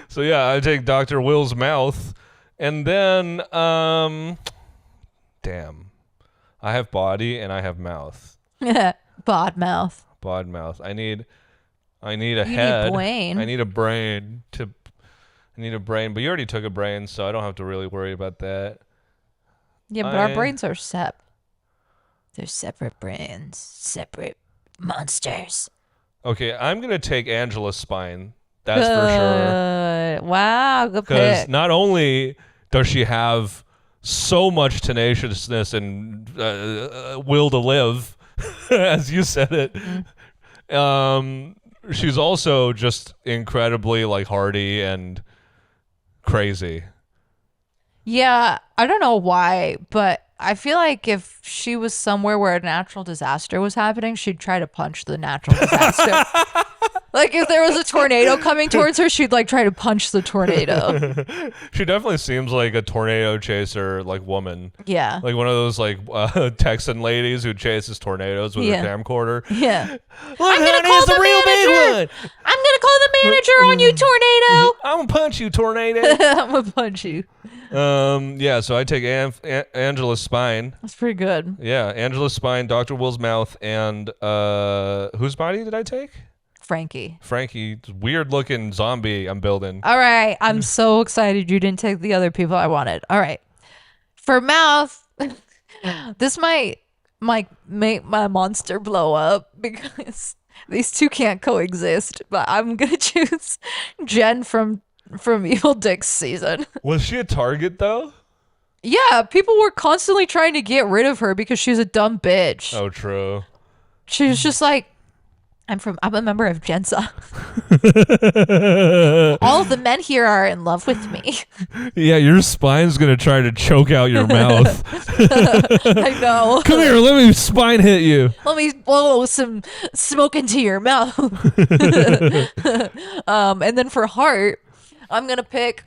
So yeah, I take Dr. Will's mouth. And then, damn, I have body and I have mouth. Bod mouth. I need a head. Need brain. I need a brain, but you already took a brain, so I don't have to really worry about that. Yeah, but our brains are They're separate brains, separate monsters. Okay, I'm gonna take Angela's spine. That's for sure. Wow, good Because pick. not only does she have so much tenaciousness and will to live, as you said it, she's also just incredibly like hardy and crazy. Yeah, I don't know why, but I feel like if she was somewhere where a natural disaster was happening, she'd try to punch the natural disaster. Like if there was a tornado coming towards her, she'd like try to punch the tornado. She definitely seems like a tornado chaser, like woman. Yeah. Like one of those like Texan ladies who chases tornadoes with a camcorder. Yeah. Look, I'm gonna honey, call it's the a real big manager. one. I'm gonna call the manager on you, tornado. I'm gonna punch you, tornado. I'm gonna punch you. Yeah. So I take Angela's spine. That's pretty good. Yeah, Angela's spine, Dr. Will's mouth, and whose body did I take? Frankie. Frankie, weird looking zombie I'm building. All right. I'm so excited you didn't take the other people I wanted. All right. For mouth, this might make my monster blow up because these two can't coexist, but I'm going to choose Jen from Evil Dick's season. Was she a target though? Yeah, people were constantly trying to get rid of her because she was a dumb bitch. Oh, true. She was just like, I'm a member of Gensa. All of the men here are in love with me. Yeah, your spine's gonna try to choke out your mouth. I know. Come here, let me spine hit you. Let me blow some smoke into your mouth. And then for heart, I'm gonna pick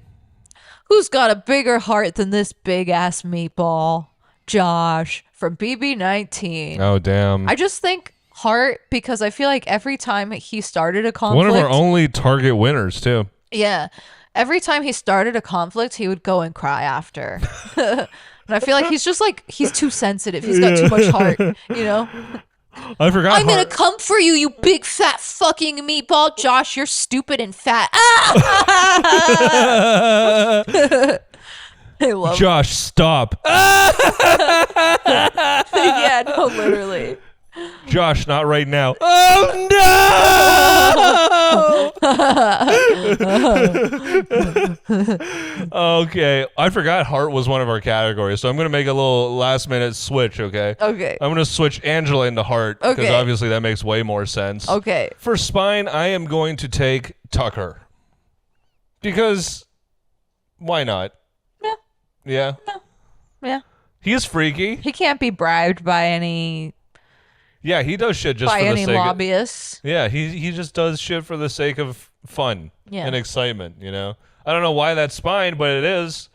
who's got a bigger heart than this big ass meatball? Josh from BB19. Oh, damn. I just think heart because I feel like every time he started a conflict, One of our only target winners too. yeah, every time he started a conflict, he would go and cry after. And I feel like he's too sensitive. He's got too much heart, you know? I forgot. I'm gonna come for you, you big fat fucking meatball. Josh, you're stupid and fat. I love Josh, stop. Yeah, no, literally. Josh, not right now. Oh no! Okay, I forgot heart was one of our categories, so I'm gonna make a little last minute switch. Okay. Okay. I'm gonna switch Angela into heart because Okay. obviously that makes way more sense. Okay. For spine, I am going to take Tucker because why not? Yeah. Yeah. Yeah. He's freaky. He can't be bribed by any Yeah, he does shit just by for the any sake. lobbyists. Yeah, he just does shit for the sake of fun and excitement. You know, I don't know why that's spine, but it is.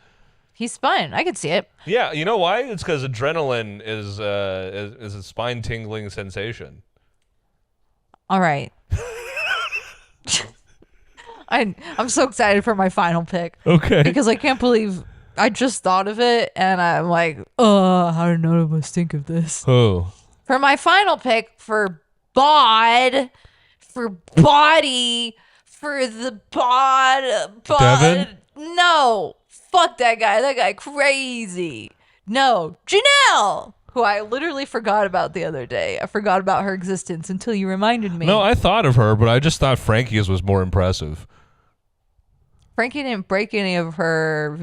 He's fine. I can see it. Yeah, you know why? It's because adrenaline is a spine tingling sensation. All right. I'm so excited for my final pick. Okay. Because I can't believe I just thought of it and I'm like, how did none of us think of this? Oh. For my final pick for bod, for body, for the bod. Devin? No. Fuck that guy. That guy crazy. No. Janelle, who I literally forgot about the other day. I forgot about her existence until you reminded me. No, I thought of her, but I just thought Frankie's was more impressive. Frankie didn't break any of her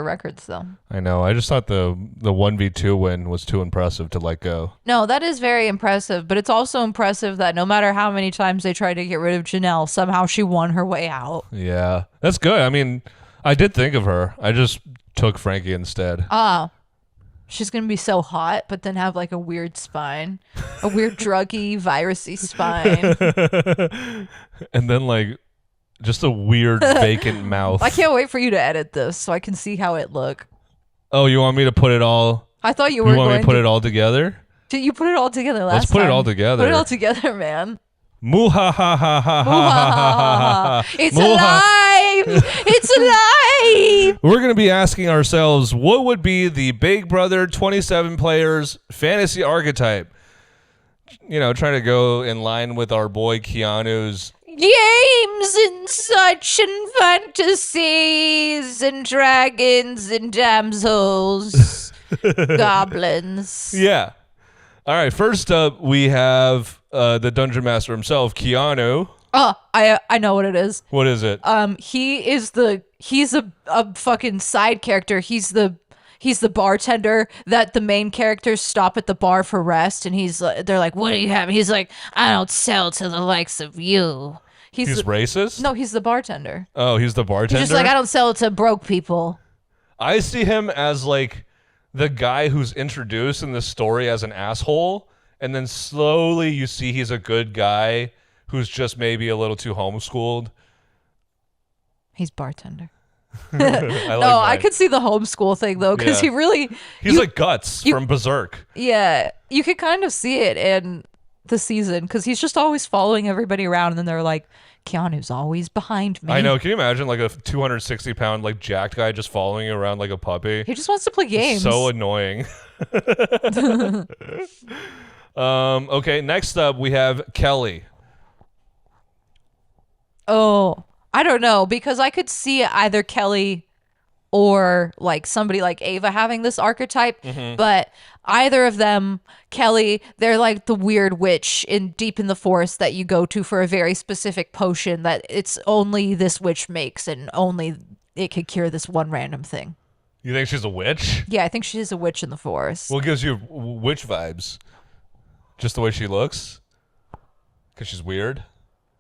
records though. I know. I just thought the 1v2 win was too impressive to let go. No, that is very impressive, but it's also impressive that no matter how many times they tried to get rid of Janelle, somehow she won her way out. Yeah. That's good. I mean, I did think of her. I just took Frankie instead. She's going to be so hot, but then have like a weird spine, a weird druggy, virusy spine. And then like just a weird vacant mouth. I can't wait for you to edit this so I can see how it look. Oh, you want me to put it all? I thought you were You want me going to put it all together? Did you put it all together last Let's put time? it all together. Put it all together, man. Moo ha ha ha ha ha ha. It's alive! It's alive! We're going to be asking ourselves, what would be the Big Brother 27 players fantasy archetype? You know, trying to go in line with our boy Keanu's Games and such and fantasies and dragons and damsels. goblins. Yeah. All right. First up, we have the dungeon master himself, Keanu. Oh, I know what it is. What is it? He's a fucking side character. He's the bartender that the main characters stop at the bar for rest, and they're like, "What do you have?" He's like, "I don't sell to the likes of you." He's racist? No, he's the bartender. Oh, he's the bartender? He's just like, "I don't sell to broke people." I see him as like the guy who's introduced in the story as an asshole, and then slowly you see he's a good guy who's just maybe a little too homeschooled. He's bartender. I could see the homeschool thing though, because he's like Guts from Berserk. Yeah, you could kind of see it in the season because he's just always following everybody around, and then they're like, Keanu's always behind me. I know. Can you imagine like a 260-pound like jacked guy just following you around like a puppy? He just wants to play games. So annoying. Okay, next up we have Kelly. Oh, I don't know, because I could see either Kelly or like somebody like Ava having this archetype, but either of them, Kelly, they're like the weird witch deep in the forest that you go to for a very specific potion that it's only this witch makes, and only it could cure this one random thing. You think she's a witch? Yeah, I think she's a witch in the forest. What gives you witch vibes? Just the way she looks? Because she's weird?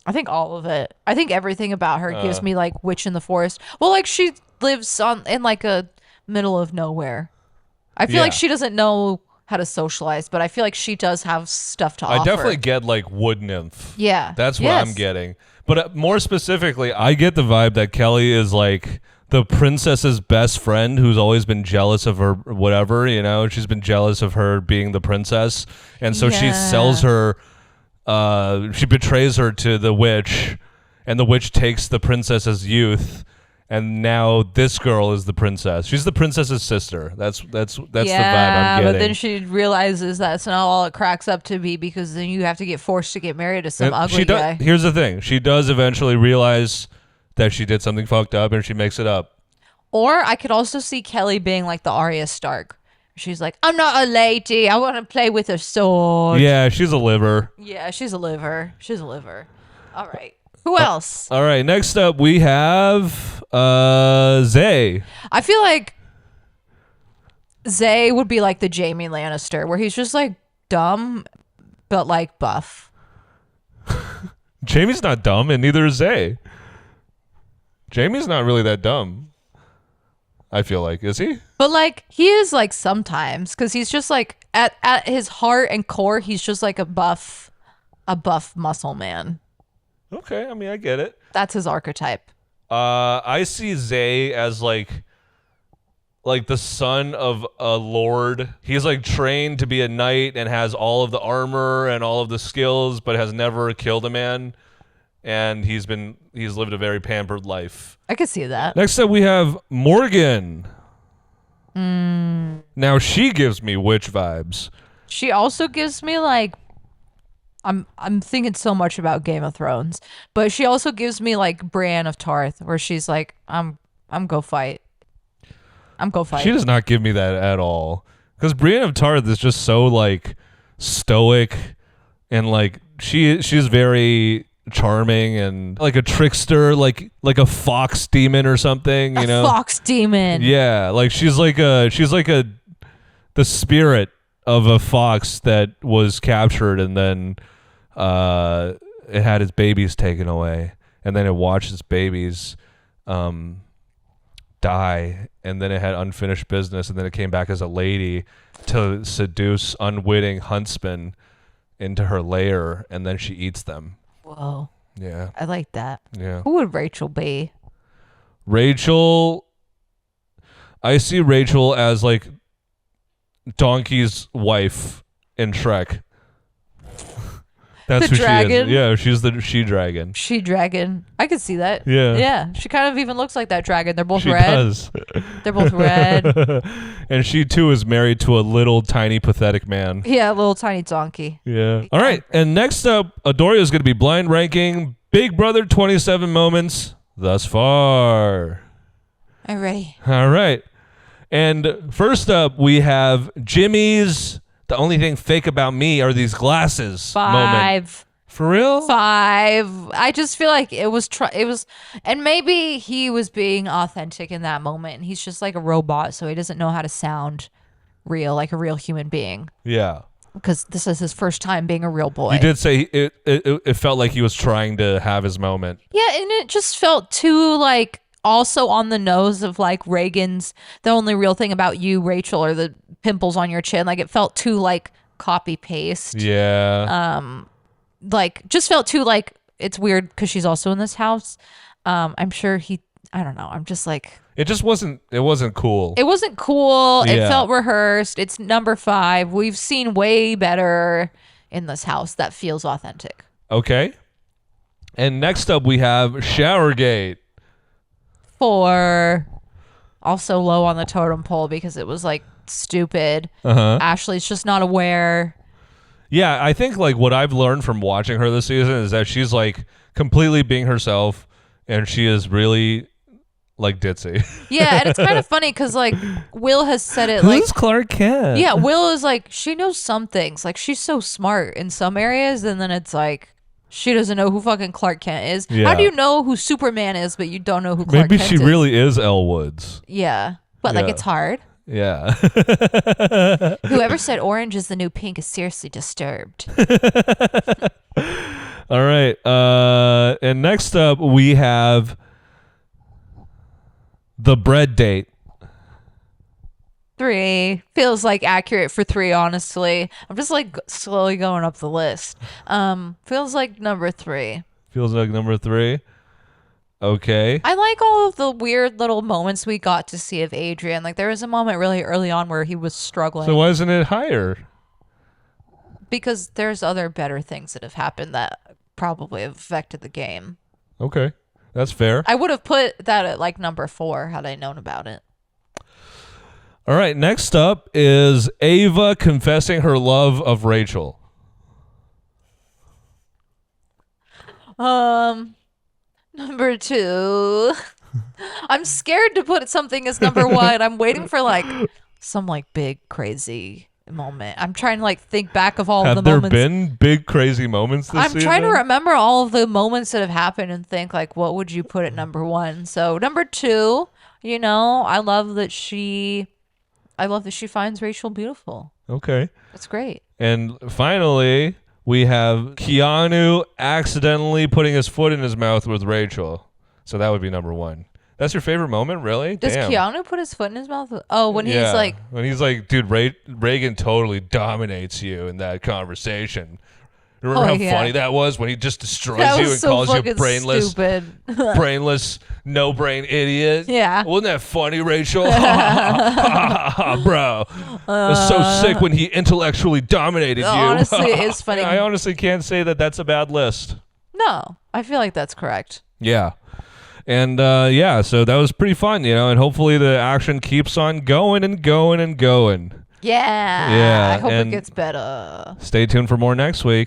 I think all of it. I think everything about her gives me like witch in the forest. Well, like she lives in like a middle of nowhere. I feel like she doesn't know how to socialize, but I feel like she does have stuff to offer. I definitely get like wood nymph. Yeah. That's what I'm getting. But more specifically, I get the vibe that Kelly is like the princess's best friend who's always been jealous of her, whatever, you know? She's been jealous of her being the princess. And so she sells her, she betrays her to the witch, and the witch takes the princess's youth. And now this girl is the princess. She's the princess's sister. That's the vibe I'm getting. Yeah, but then she realizes that's not all it cracks up to be, because then you have to get forced to get married to some ugly guy. Here's the thing. She does eventually realize that she did something fucked up, and she makes it up. Or I could also see Kelly being like the Arya Stark. She's like, I'm not a lady. I want to play with a sword. Yeah, she's a liver. Yeah, she's a liver. She's a liver. All right. Who else? All right. Next up, we have Zay. I feel like Zay would be like the Jaime Lannister, where he's just like dumb, but like buff. Jaime's not dumb, and neither is Zay. Jaime's not really that dumb. I feel like, is he? But like he is like sometimes, because he's just like at his heart and core, he's just like a buff muscle man. Okay, I mean, I get it. That's his archetype. I see Zay as like the son of a lord. He's like trained to be a knight and has all of the armor and all of the skills, but has never killed a man. And he's lived a very pampered life. I could see that. Next up, we have Morgan. Now she gives me witch vibes. She also gives me like, I'm thinking so much about Game of Thrones, but she also gives me like Brienne of Tarth, where she's like, I'm go fight. I'm go fight. She does not give me that at all, because Brienne of Tarth is just so like stoic, and like she's very charming and like a trickster, like a fox demon or something, you know? Fox demon. Yeah, like she's like the spirit of a fox that was captured, and then it had its babies taken away, and then it watched its babies die, and then it had unfinished business, and then it came back as a lady to seduce unwitting huntsmen into her lair, and then she eats them. Whoa. Yeah. I like that. Yeah. Who would Rachel be? Rachel, I see Rachel as like Donkey's wife in Shrek. That's the who dragon? she is. Yeah, she's the she-dragon. She-dragon. I could see that. Yeah. Yeah. She kind of even looks like that dragon. They're both She red. does. They're both red. And she too is married to a little tiny pathetic man. Yeah, a little tiny donkey. Yeah. All right. And next up, Adouria is going to be blind ranking Big Brother 27 moments thus far. I'm ready. All right. And first up, we have Jimmy's "The only thing fake about me are these glasses" moment. 5. For real? 5. I just feel like it was, and maybe he was being authentic in that moment. And he's just like a robot, so he doesn't know how to sound real, like a real human being. Yeah. Because this is his first time being a real boy. He did say it felt like he was trying to have his moment. Yeah, and it just felt too like also on the nose of like Reagan's "the only real thing about you, Rachel, are the pimples on your chin." Like it felt too like copy paste. Yeah. Like just felt too like it's weird because she's also in this house. I'm sure I don't know. I'm just like It wasn't cool. it wasn't cool. Yeah. It felt rehearsed. It's number 5. We've seen way better in this house that feels authentic. Okay. And next up we have Showergate. 4. Also low on the totem pole because it was like stupid. Ashley's just not aware. Yeah, I think like what I've learned from watching her this season is that she's like completely being herself, and she is really like ditzy. Yeah, and it's kind of funny because like Will has said it like Who's Clark Kent? yeah, Will is like she knows some things. Like she's so smart in some areas, and then it's like she doesn't know who fucking Clark Kent is. Yeah. How do you know who Superman is, but you don't know who Clark Maybe Kent she is? really is Elle Woods. Yeah, but like Yeah. it's hard. Yeah. Whoever said orange is the new pink is seriously disturbed. All right. And next up we have the bread date. 3 feels like accurate for 3. Honestly, I'm just like slowly going up the list. Feels like number 3. Feels like number 3. Okay. I like all of the weird little moments we got to see of Adrian. Like there was a moment really early on where he was struggling. So why isn't it higher? Because there's other better things that have happened that probably have affected the game. Okay. That's fair. I would have put that at like number 4 had I known about it. All right. Next up is Ava confessing her love of Rachel. Number 2. I'm scared to put something as number 1. I'm waiting for like some like big crazy moment. I'm trying to like think back of all Have of the there moments. been big crazy moments this season? I'm trying to remember all of the moments that have happened and think like what would you put at number 1? So number 2, you know, I love that she finds Rachel beautiful. Okay. That's great. And finally, we have Keanu accidentally putting his foot in his mouth with Rachel. So that would be number 1. That's your favorite moment, really? Does Damn. Keanu put his foot in his mouth? Oh, when he's like, dude, Reagan totally dominates you in that conversation. Remember how funny that was when he just destroys that you was and so calls you fucking brainless, stupid. brainless, no brain idiot? Yeah. Wasn't that funny, Rachel? Bro, it was so sick when he intellectually dominated you. Honestly, it is funny. I honestly can't say that that's a bad list. No, I feel like that's correct. Yeah. And so that was pretty fun, and hopefully the action keeps on going and going and going. Yeah. Yeah, I hope it and gets better. Stay tuned for more next week.